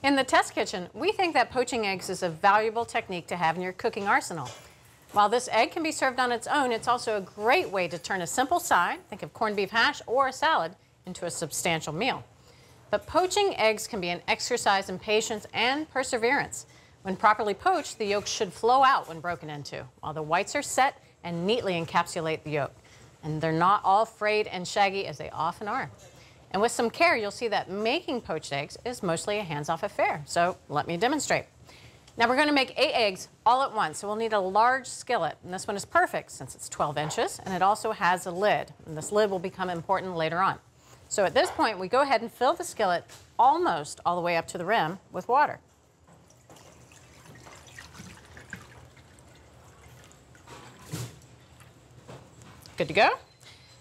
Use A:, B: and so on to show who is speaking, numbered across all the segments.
A: In the test kitchen, we think that poaching eggs is a valuable technique to have in your cooking arsenal. While this egg can be served on its own, it's also a great way to turn a simple side, think of corned beef hash or a salad, into a substantial meal. But poaching eggs can be an exercise in patience and perseverance. When properly poached, the yolks should flow out when broken into, while the whites are set and neatly encapsulate the yolk. And they're not all frayed and shaggy as they often are. And with some care, you'll see that making poached eggs is mostly a hands-off affair. So let me demonstrate. Now we're going to make 8 eggs all at once, so we'll need a large skillet. And this one is perfect since it's 12 inches, and it also has a lid. And this lid will become important later on. So at this point, we go ahead and fill the skillet almost all the way up to the rim with water. Good to go?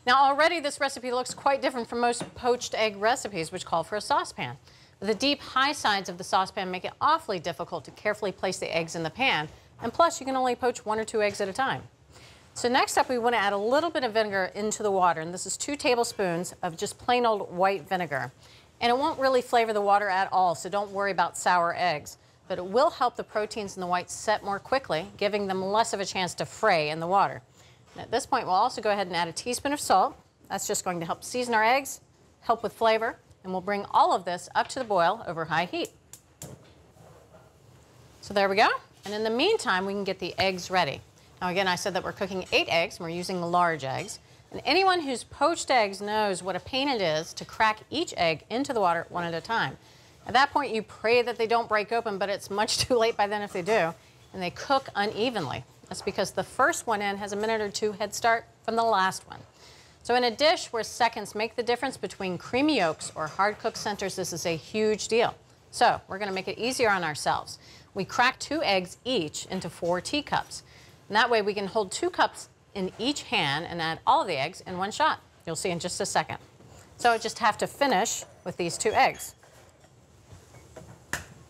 A: Now already this recipe looks quite different from most poached egg recipes, which call for a saucepan. The deep high sides of the saucepan make it awfully difficult to carefully place the eggs in the pan, and plus you can only poach 1 or 2 eggs at a time. So next up we want to add a little bit of vinegar into the water, and this is 2 tablespoons of just plain old white vinegar. And it won't really flavor the water at all, so don't worry about sour eggs, but it will help the proteins in the whites set more quickly, giving them less of a chance to fray in the water. And at this point, we'll also go ahead and add a teaspoon of salt. That's just going to help season our eggs, help with flavor, and we'll bring all of this up to the boil over high heat. So there we go. And in the meantime, we can get the eggs ready. Now again, I said that we're cooking 8 eggs, and we're using large eggs. And anyone who's poached eggs knows what a pain it is to crack each egg into the water one at a time. At that point, you pray that they don't break open, but it's much too late by then if they do, and they cook unevenly. That's because the first one in has a minute or 2 head start from the last one. So in a dish where seconds make the difference between creamy yolks or hard-cooked centers, this is a huge deal. So we're going to make it easier on ourselves. We crack 2 eggs each into 4 teacups. And that way we can hold 2 cups in each hand and add all of the eggs in one shot. You'll see in just a second. So I just have to finish with these 2 eggs.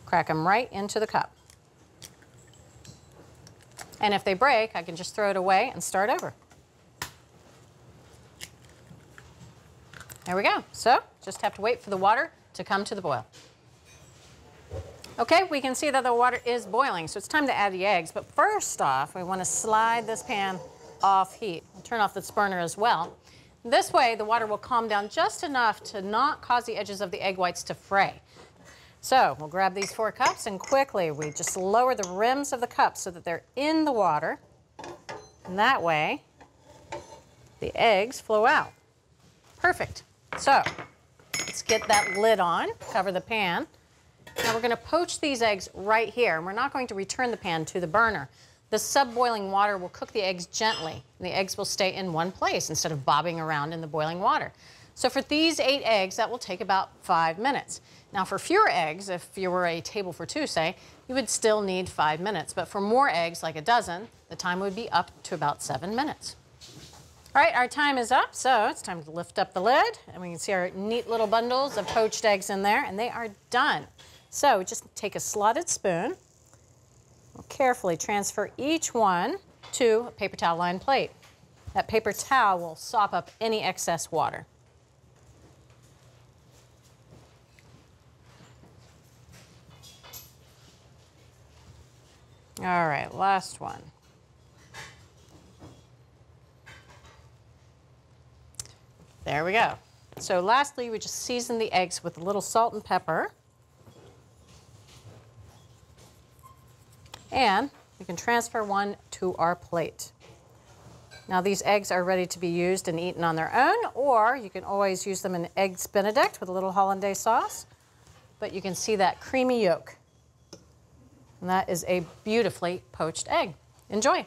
A: Crack them right into the cup. And if they break, I can just throw it away and start over. There we go. So just have to wait for the water to come to the boil. Okay, we can see that the water is boiling, so it's time to add the eggs. But first off, we want to slide this pan off heat. I'll turn off this burner as well. This way, the water will calm down just enough to not cause the edges of the egg whites to fray. So we'll grab these 4 cups, and quickly we just lower the rims of the cups so that they're in the water. And that way, the eggs flow out. Perfect. So let's get that lid on, cover the pan. Now we're going to poach these eggs right here, and we're not going to return the pan to the burner. The sub-boiling water will cook the eggs gently, and the eggs will stay in one place instead of bobbing around in the boiling water. So for these 8 eggs, that will take about 5 minutes. Now for fewer eggs, if you were a table for 2, say, you would still need 5 minutes. But for more eggs, like a dozen, the time would be up to about 7 minutes. All right, our time is up, so it's time to lift up the lid, and we can see our neat little bundles of poached eggs in there, and they are done. So just take a slotted spoon. We'll carefully transfer each one to a paper towel lined plate. That paper towel will sop up any excess water. All right, last one. There we go. So lastly, we just season the eggs with a little salt and pepper. And we can transfer one to our plate. Now these eggs are ready to be used and eaten on their own, or you can always use them in eggs Benedict with a little hollandaise sauce. But you can see that creamy yolk. And that is a beautifully poached egg. Enjoy.